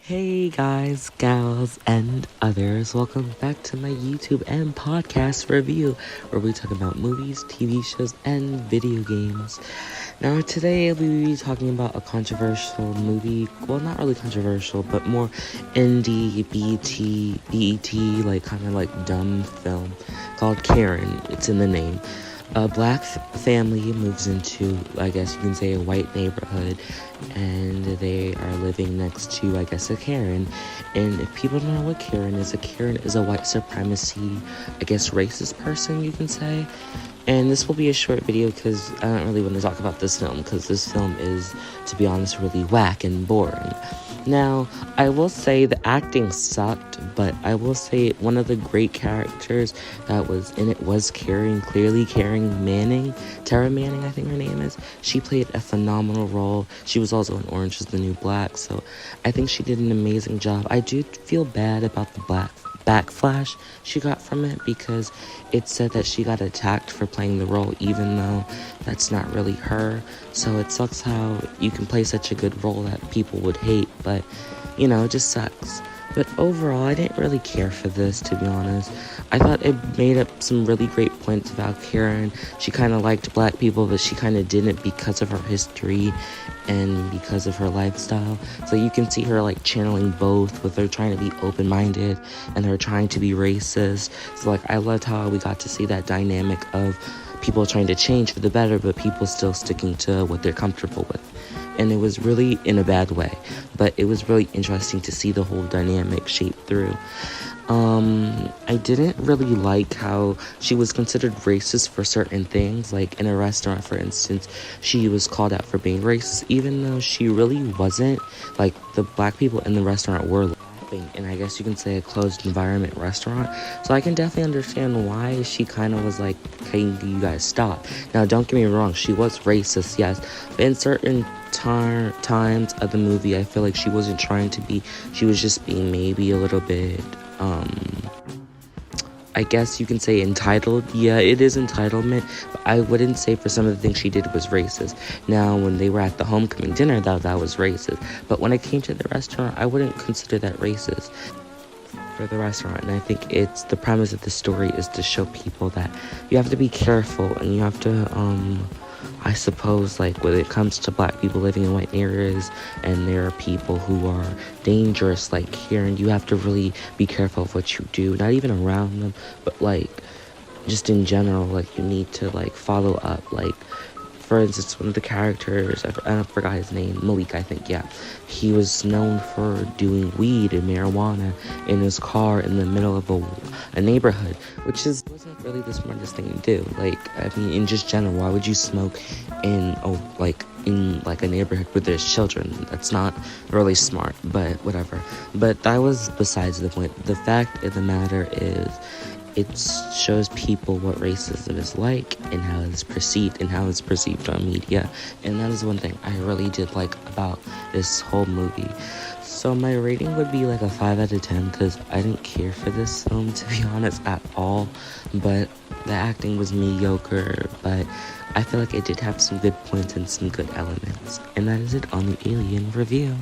Hey guys, gals, and others, welcome back to my YouTube and podcast review where we talk about movies, TV shows, and video games. Now today we will be talking about a controversial movie, well not really controversial, but more indie, BET, like kind of like dumb film called Karen. It's in the name. A black family moves into, I guess you can say, a white neighborhood, and they are living next to, I guess, a Karen. And if people don't know what Karen is a white supremacy, I guess, racist person, you can say. And this will be a short video because I don't really want to talk about this film, because this film is, to be honest, really whack and boring. Now, I will say the acting sucked, but I will say one of the great characters that was in it was Karen Manning. Tara Manning, I think her name is. She played a phenomenal role. She was also in Orange is the New Black, so I think she did an amazing job. I do feel bad about the backlash she got from it, because it said that she got attacked for playing the role, even though that's not really her. So it sucks how you can play such a good role that people would hate, but you know, it just sucks. But overall, I didn't really care for this, to be honest. I thought it made up some really great points about Karen. She kind of liked black people, but she kind of didn't because of her history and because of her lifestyle. So you can see her like channeling both, with her trying to be open-minded and her trying to be racist. So like, I loved how we got to see that dynamic of people trying to change for the better, but people still sticking to what they're comfortable with. And it was really in a bad way, but it was really interesting to see the whole dynamic shape through. I didn't really like how she was considered racist for certain things, like in a restaurant, for instance, she was called out for being racist, even though she really wasn't. Like, the black people in the restaurant were laughing, and I guess you can say a closed environment restaurant, so I can definitely understand why she kind of was like, hey, you guys stop. Now, don't get me wrong, she was racist, yes, but in certain times of the movie, I feel like she wasn't trying to be, she was just being maybe a little bit, I guess you can say entitled. Yeah, it is entitlement, but I wouldn't say for some of the things she did was racist. Now, when they were at the homecoming dinner, that was racist, but when it came to the restaurant, I wouldn't consider that racist for the restaurant. And I think it's the premise of the story is to show people that you have to be careful, and you have to, I suppose, like, when it comes to black people living in white areas, and there are people who are dangerous, like here, and you have to really be careful of what you do, not even around them, but like just in general. Like, you need to like follow up. Like, for instance, one of the characters, I forgot his name, Malik, I think, yeah. He was known for doing weed and marijuana in his car in the middle of a neighborhood, which wasn't really the smartest thing to do. Like, I mean, in just general, why would you smoke in a neighborhood where there's children? That's not really smart, but whatever. But that was besides the point. The fact of the matter is, it shows people what racism is like and how it's perceived on media. And that is one thing I really did like about this whole movie. So my rating would be like a 5 out of 10, because I didn't care for this film, to be honest, at all. But the acting was mediocre, but I feel like it did have some good points and some good elements. And that is it on the Alien review.